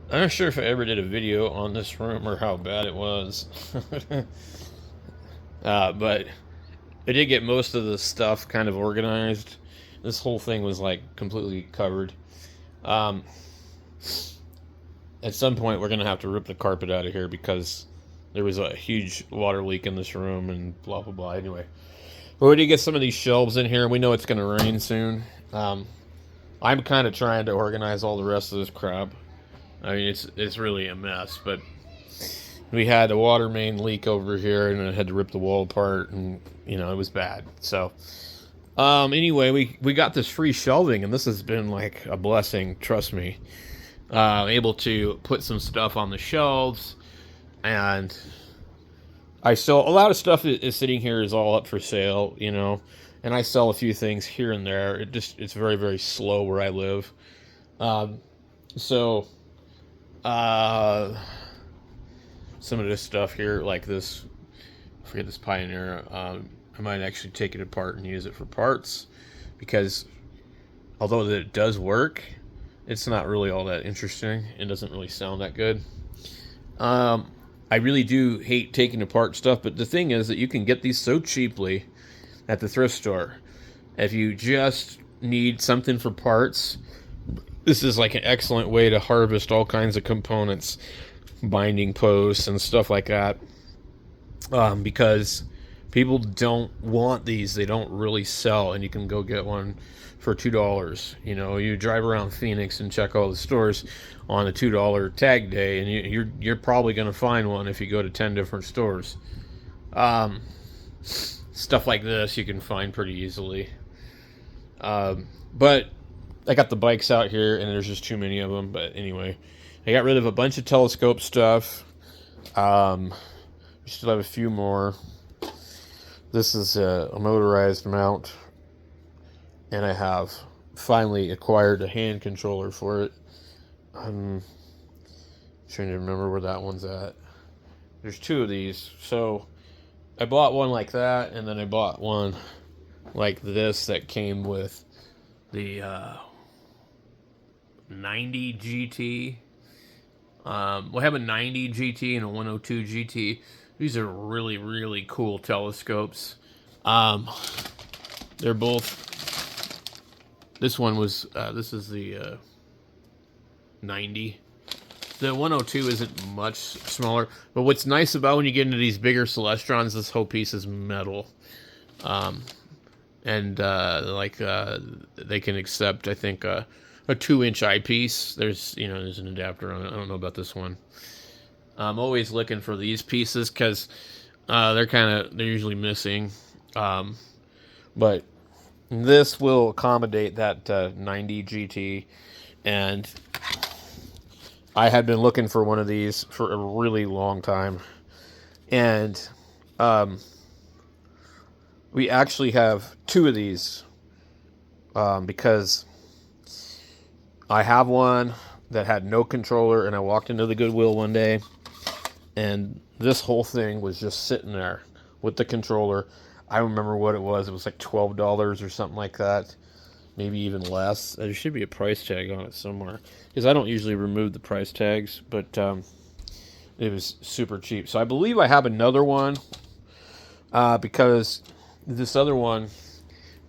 I'm not sure if I ever did a video on this room or how bad it was. But I did get most of the stuff kind of organized. This whole thing was like completely covered. Um, at some point, we're going to have to rip the carpet out of here because there was a huge water leak in this room and blah, blah, blah. Anyway, but we did get some of these shelves in here. We know it's going to rain soon. I'm kind of trying to organize all the rest of this crap. I mean, it's really a mess, but we had a water main leak over here, and I had to rip the wall apart, and it was bad. So, anyway, we got this free shelving, and this has been like a blessing. Trust me. Able to put some stuff on the shelves, and I sell a lot of stuff is sitting here is all up for sale, and I sell a few things here and there. It's very very slow where I live. Um, so uh, some of this stuff here, like this, I forget this Pioneer. I might actually take it apart and use it for parts because although it does work, it's not really all that interesting. It doesn't really sound that good. Um, I really do hate taking apart stuff, but the thing is that you can get these so cheaply at the thrift store. If you just need something for parts, this is like an excellent way to harvest all kinds of components, binding posts and stuff like that. Because people don't want these, they don't really sell, and you can go get one for $2. You drive around Phoenix and check all the stores on a $2 tag day, and you're probably going to find one if you go to 10 different stores. Stuff like this you can find pretty easily. But I got the bikes out here, and there's just too many of them. But anyway, I got rid of a bunch of telescope stuff. We still have a few more. This is a motorized mount, and I have finally acquired a hand controller for it. I'm trying to remember where that one's at. There's two of these. So I bought one like that, and then I bought one like this that came with the 90 GT. We have a 90 GT and a 102 GT. These are really, really cool telescopes. Um, they're both. This one was. This is the 90. The 102 isn't much smaller, but what's nice about when you get into these bigger Celestrons, this whole piece is metal. Um, and they can accept, I think, a 2-inch eyepiece. There's an adapter on it. I don't know about this one. I'm always looking for these pieces because they're usually missing. But this will accommodate that 90 GT, and I had been looking for one of these for a really long time, and we actually have two of these because I have one that had no controller, and I walked into the Goodwill one day, and this whole thing was just sitting there with the controller. I don't remember what it was. It was like $12 or something like that, maybe even less. There should be a price tag on it somewhere because I don't usually remove the price tags, but it was super cheap. So I believe I have another one because this other one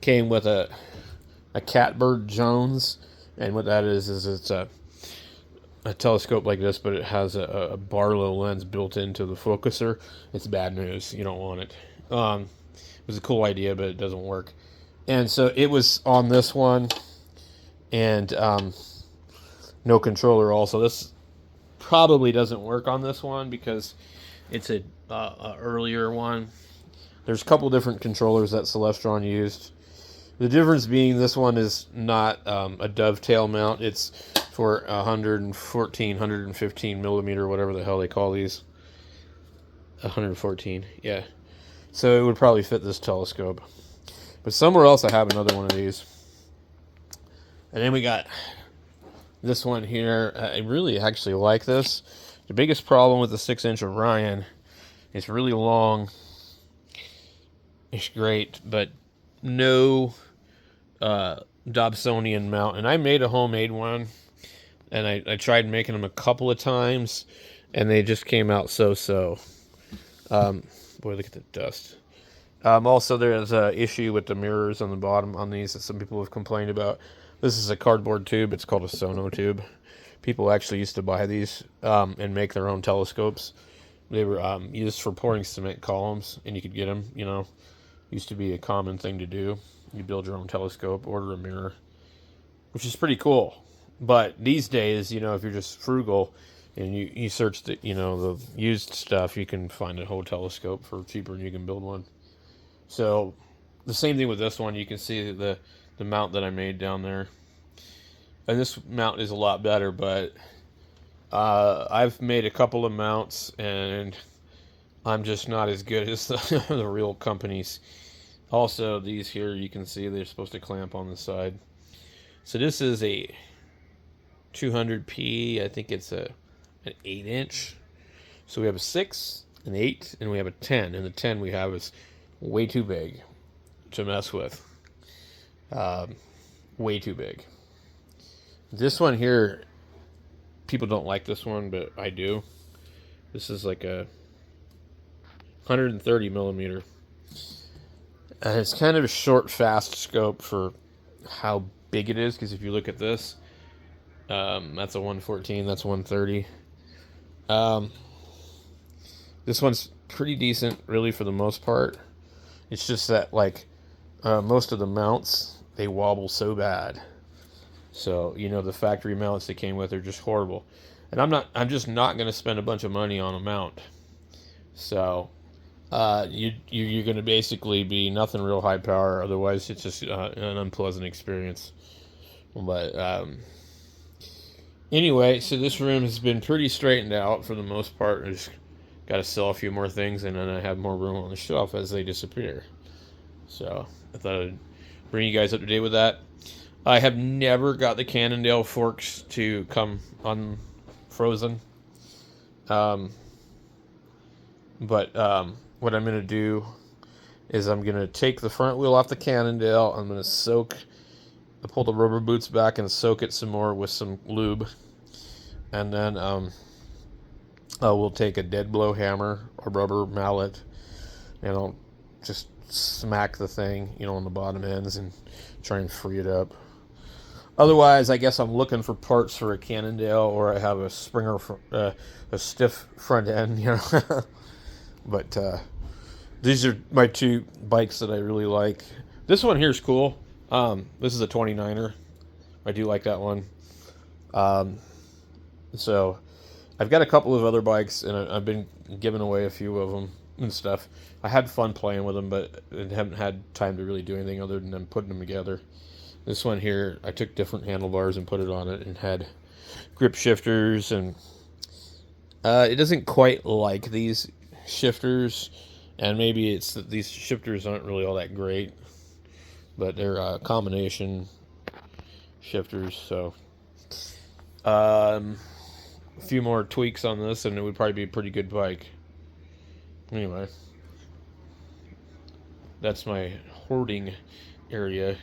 came with a Catbird Jones, and what that is it's a telescope like this, but it has a Barlow lens built into the focuser. It's bad news. You don't want it. It was a cool idea, but it doesn't work. And so it was on this one, and no controller also. This probably doesn't work on this one because it's a earlier one. There's a couple different controllers that Celestron used. The difference being this one is not a dovetail mount. It's for 114, 115 millimeter, whatever the hell they call these. 114, yeah. So it would probably fit this telescope. But somewhere else I have another one of these. And then we got this one here. I really actually like this. The biggest problem with the 6-inch Orion, it's really long. It's great, but no Dobsonian mount. And I made a homemade one and I tried making them a couple of times, and they just came out so-so. Boy, look at the dust. Also, there's an issue with the mirrors on the bottom on these that some people have complained about. This is a cardboard tube. It's called a sono tube. People actually used to buy these and make their own telescopes. They were used for pouring cement columns, and you could get them, you know. Used to be a common thing to do. You build your own telescope, order a mirror, which is pretty cool. But these days, you know, if you're just frugal and you search the, you know, the used stuff, you can find a whole telescope for cheaper and you can build one. So the same thing with this one. You can see the mount that I made down there. And this mount is a lot better, but I've made a couple of mounts and I'm just not as good as the real companies. Also, these here, you can see they're supposed to clamp on the side. So this is a 200p. I think it's an 8-inch. So we have a 6, an 8, and we have a 10. And the 10 we have is way too big to mess with. Way too big. This one here, people don't like this one, but I do. This is like a 130 millimeter. And it's kind of a short, fast scope for how big it is, because if you look at this, that's a 114, that's 130. This one's pretty decent, really, for the most part. It's just that, like, most of the mounts, they wobble so bad. So, you know, the factory mounts they came with are just horrible. And I'm just not going to spend a bunch of money on a mount. So, you're going to basically be nothing real high power. Otherwise, it's just an unpleasant experience. But, anyway, so this room has been pretty straightened out for the most part. I just got to sell a few more things, and then I have more room on the shelf as they disappear. So, I thought I'd bring you guys up to date with that. I have never got the Cannondale forks to come unfrozen. But what I'm going to do is I'm going to take the front wheel off the Cannondale. I'm going to pull the rubber boots back and soak it some more with some lube. And then we'll take a dead blow hammer or rubber mallet, and I'll just smack the thing, you know, on the bottom ends and try and free it up. Otherwise, I guess I'm looking for parts for a Cannondale, or I have a Springer, a stiff front end, you know. But these are my two bikes that I really like. This one here is cool. This is a 29er. I do like that one. So I've got a couple of other bikes, and I've been giving away a few of them and stuff. I had fun playing with them, but I haven't had time to really do anything other than putting them together. This one here, I took different handlebars and put it on it and had grip shifters, and it doesn't quite like these shifters, and maybe it's that these shifters aren't really all that great, but they're combination shifters. So a few more tweaks on this and it would probably be a pretty good bike. Anyway, that's my hoarding area.